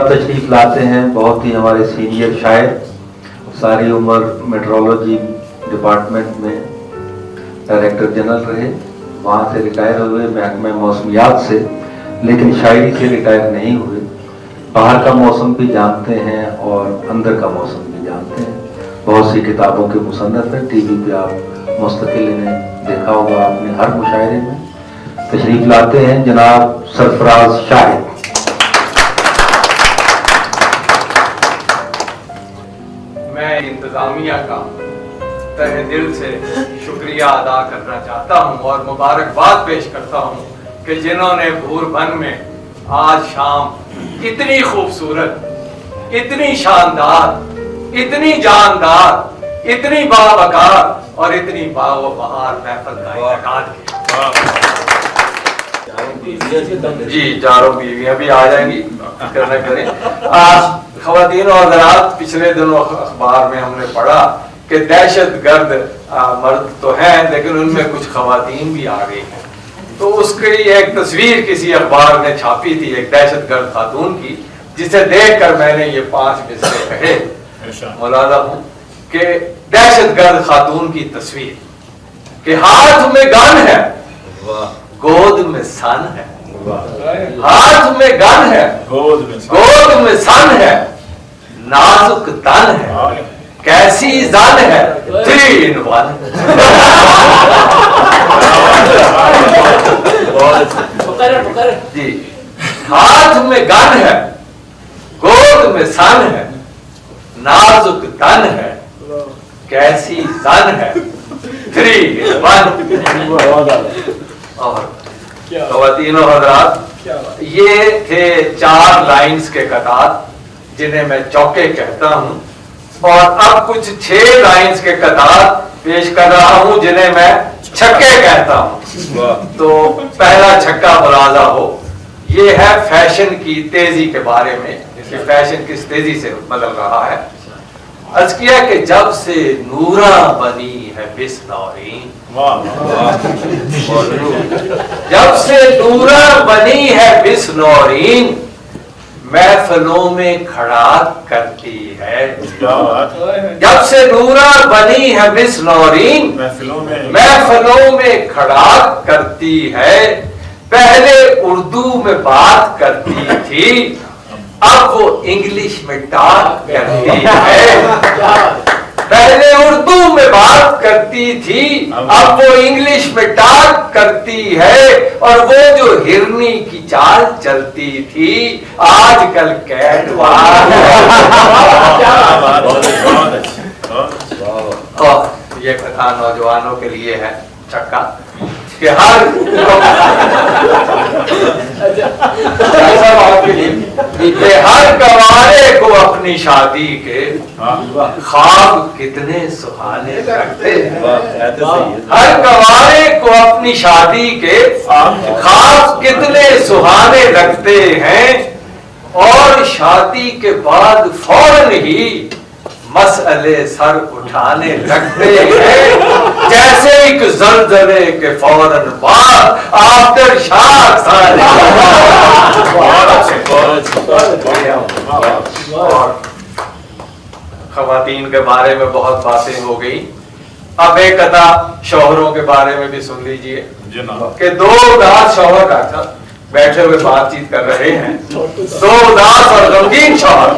तशरीफ लाते हैं बहुत ही हमारे सीनियर शायर, सारी उम्र मेट्रोलॉजी डिपार्टमेंट में डायरेक्टर जनरल रहे, वहाँ से रिटायर हुए महकमे मौसमियात से, लेकिन शायरी से रिटायर नहीं हुए। बाहर का मौसम भी जानते हैं और अंदर का मौसम भी जानते हैं। बहुत सी किताबों के मुसन्नफ हैं, टीवी पे आप मुस्तकिल इन्हें देखा होगा आपने हर मुशायरे में। तशरीफ लाते हैं जनाब सरफराज शाहिद। मैं इंतजामिया का तहे दिल से शुक्रिया अदा करना चाहता हूँ और मुबारकबाद पेश करता हूँ कि जिन्होंने भूरभन में आज शाम इतनी खूबसूरत, इतनी शानदार, इतनी जानदार, इतनी बावकार और इतनी बावबहार महफिल का इनेकाद किया। जी, चारों बीवियां भी आ जाएंगी, फिक्र न करें। आज ख़वातीन और हज़रात, पिछले दिनों अखबार में हमने पढ़ा कि दहशतगर्द मर्द तो हैं लेकिन उनमें कुछ ख़वातीन भी आ गई हैं। तो उसकी एक तस्वीर किसी अखबार ने छापी थी एक दहशतगर्द खातून की, जिसे देखकर मैंने ये 5 मिसरे कहे। मुलादा हूँ कि दहशतगर्द खातून की तस्वीर कि हाथ में गन है, गोद में सन है, हाथ में गन है, गोद में सन है, नाजुक तन है, कैसी जन है, 3 in 1। जी, हाथ में गन है, गोद में सन है, नाजुक तन है, कैसी जन है, 3 in 1। और ख़वातीनो हज़रात, ये थे 4 लाइंस के कतार जिन्हें मैं चौके कहता हूँ, और अब कुछ 6 लाइंस के कतार पेश कर रहा हूँ जिन्हें मैं छक्के कहता हूँ। तो पहला छक्का मुलाजा हो, ये है फैशन की तेजी के बारे में कि फैशन किस तेजी से बदल रहा है। अर्ज किया कि जब से नूरा बनी है बिस्नौरीन, जब से नूरा बनी है बिस्नौरीन, महफिलों में खड़ाक करती है। जब से नूरा बनी है बिस्नौरीन, महफिलों में खड़ाक करती है। पहले उर्दू में बात करती थी, अब वो इंग्लिश में टॉक करती है। पहले उर्दू में बात करती थी, अब वो इंग्लिश में टॉक करती है। और वो जो हिरनी की चाल चलती थी, आजकल कैटवाक। ये कथा नौजवानों के लिए है छक्का कि हर हर गवारे को अपनी शादी के ख्वाब कितने सुहाने लगते हैं। हर गवारे को अपनी शादी के ख्वाब कितने सुहाने लगते हैं। और शादी के बाद फौरन ही मसले सर उठाने लगते हैं, जैसे एक ज़लज़ले के फौरन बाद आफ्टर शॉक सारे। ख़वातीन के बारे में बहुत बातें हो गई, अब एक कथा शौहरों के बारे में भी सुन लीजिए कि 2 उदास शौहर बैठे हुए बातचीत कर रहे हैं। 2 उदास और गमगीन शौहर,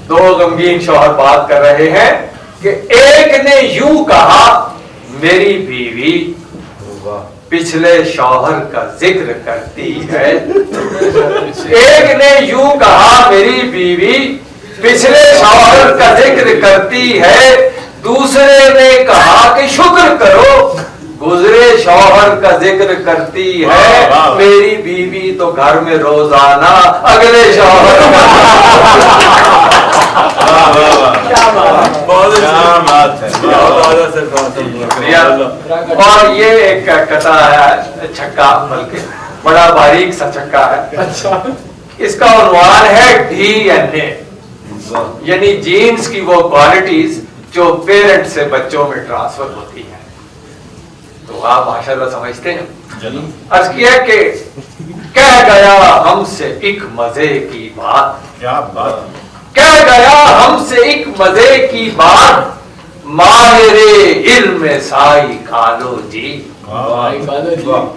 2 गमगीन शौहर बात कर रहे हैं कि एक ने यूं कहा, मेरी बीवी पिछले शौहर का जिक्र करती है। एक ने यूं कहा, मेरी बीवी पिछले शौहर का जिक्र करती है। दूसरे ने कहा कि शुक्र करो, गुजरे शौहर का जिक्र करती है। मेरी बीवी तो घर में रोजाना अगले शौहर और ये एक कथा है छक्का, बल्कि बड़ा बारीक सा छक्का है। इसका उन्वान है DNA, यानी जीन्स की वो क्वालिटीज जो पेरेंट से बच्चों में ट्रांसफर होती है। तो आप माशाल्लाह समझते हैं عرض کیا کہ کہہ گیا ہم سے ایک مزے کی بات, کیا بات, کہہ گیا ہم سے ایک مزے کی بات, ماہر علم سائی کالو جی.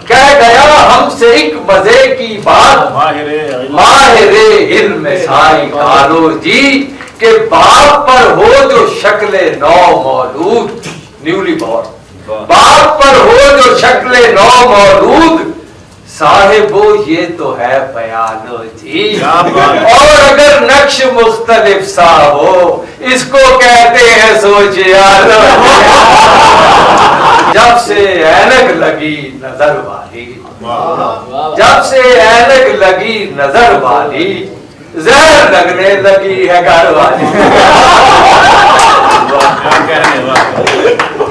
کہہ گیا ہم سے ایک مزے کی بات, ماہر علم سائی کالو جی, کہ باپ پر ہو جو شکل نو مولود, نیولی بورن, باپ پر ہو جو شکل نو مولود, صاحبو یہ تو ہے بیالوجی. اور اگر نقش مختلف سا ہو اس کو کہتے ہیں سوچیالو. جب سے اینک لگی نظر والی, جب سے اینک لگی نظر والی, زہر لگنے لگی ہے گھر والی.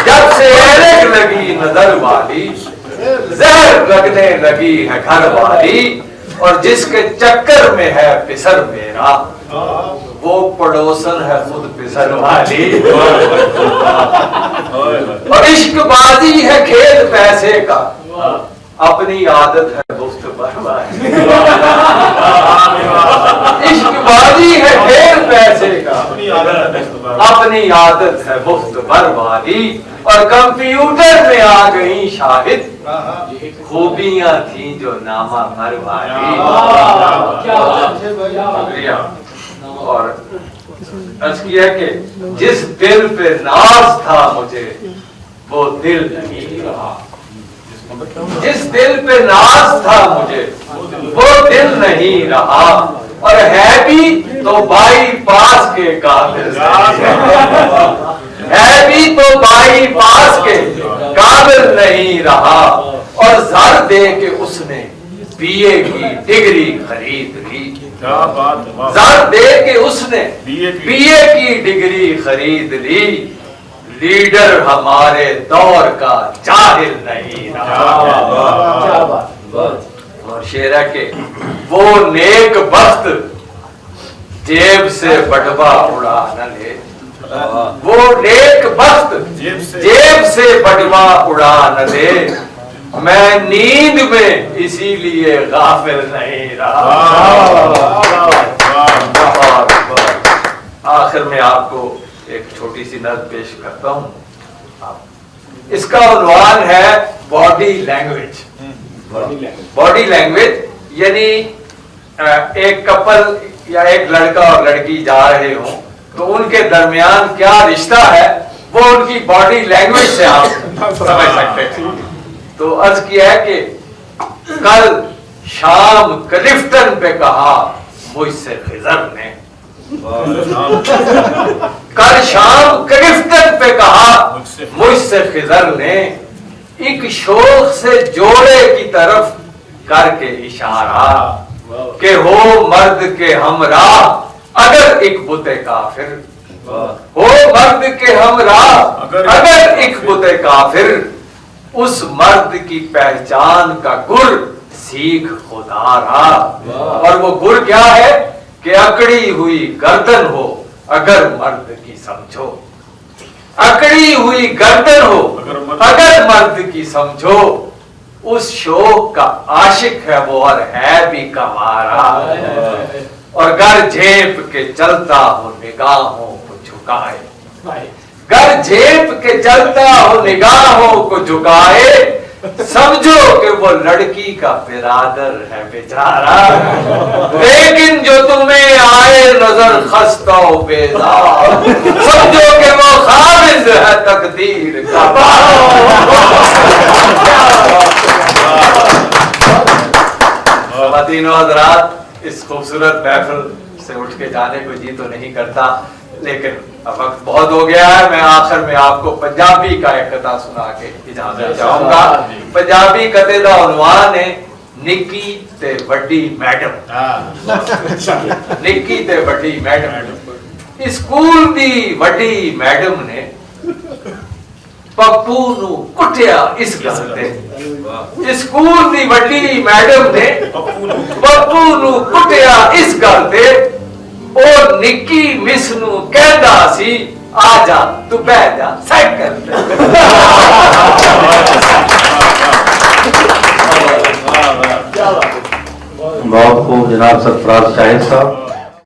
جب سے اینک لگی نظر والی, زہر لگنے لگی ہے گھر والی, اور جس کے چکر میں ہے پسر میرا وہ پڑوسن ہے خود پسر والی. اور عشق بازی ہے کھیل پیسے کا, اپنی عادت ہے گفت بربادی. عشق بازی ہے کھیل پیسے کا, اپنی عادت ہے گفت بربادی. اور کمپیوٹر میں آ گئی شاہد, خوبیاں تھیں جو نامہ مروالی. اور عرض کیا کہ جس دل پہ ناز تھا مجھے وہ دل نہیں رہا, جس دل پہ ناز تھا مجھے وہ دل نہیں رہا, اور ہے بھی تو بائی پاس کے قابل, ہے بھی تو بائی پاس کے قابل نہیں رہا. اور زر دے کے اس نے بی اے کی ڈگری خرید لی, زر دے کے اس نے بی اے کی ڈگری خرید لی. لیڈر ہمارے دور کا جاہل نہیں رہا. اور شعر ہے کہ وہ نیک بخت جیب سے بٹوا اڑا نہ لے, وہ نیک بخت جیب سے بٹوا اڑا نہ لے, میں نیند میں اسی لیے غافل نہیں رہا. آخر میں آپ کو ایک چھوٹی سی نظم پیش کرتا ہوں. اس کا عنوان ہے باڈی لینگویج. باڈی لینگویج یعنی ایک کپل یا ایک لڑکا اور لڑکی جا رہے ہوں تو ان کے درمیان کیا رشتہ ہے وہ ان کی باڈی لینگویج سے آپ سمجھ سکتے ہیں. تو عرض کیا ہے کہ کل شام کلفٹن پہ کہا مجھ سے خضر نے, کل شام کلفٹن پہ کہا مجھ سے خضر نے, ایک شوق سے جوڑے کی طرف کر کے اشارہ کہ ہو مرد کے ہمراہ اگر ایک بت کافر, ہو مرد کے ہمراہ اگر ایک بت کافر, اس مرد کی پہچان کا گر سیکھ خدا رہا. اور وہ گر کیا ہے کہ اکڑی ہوئی گردن ہو اگر مرد کی سمجھو, اکڑی ہوئی گردن ہو اگر مرد کی سمجھو, اس شوق کا عاشق ہے وہ اور ہے بھی کمارا. اور گر جھیپ کے چلتا ہو نگاہوں کو جھکائے, گر جھیپ کے چلتا ہو نگاہوں کو جھکائے, سمجھو کہ وہ لڑکی کا برادر ہے بیچارہ. لیکن جو تمہیں آئے نظر خستہ و بیزار, سمجھو کہ وہ خامد ہے تقدیر کا. خواتین و حضرات, اس خوبصورت محفل سے اٹھ کے جانے کو جی تو نہیں کرتا, لیکن اب وقت بہت ہو گیا ہے. میں آخر میں آپ کو پنجابی کا ایک قطعہ سنا کے اجازت چاہوں گا. پنجابی قطعے کا عنوان ہے نکی تے وڈی میڈم. نکی تے وڈی میڈم. اسکول دی وڈی میڈم نے پپو نو کٹیا اس گل تے. اسکول دی وڈی میڈم نے پپو نو کٹیا اس گل تے, اور نکی مس نو کہندا سی آ جا تو بیٹھ جا سائیکل تے. बहुत खूब जनाब सरफराज शाहिद साहब।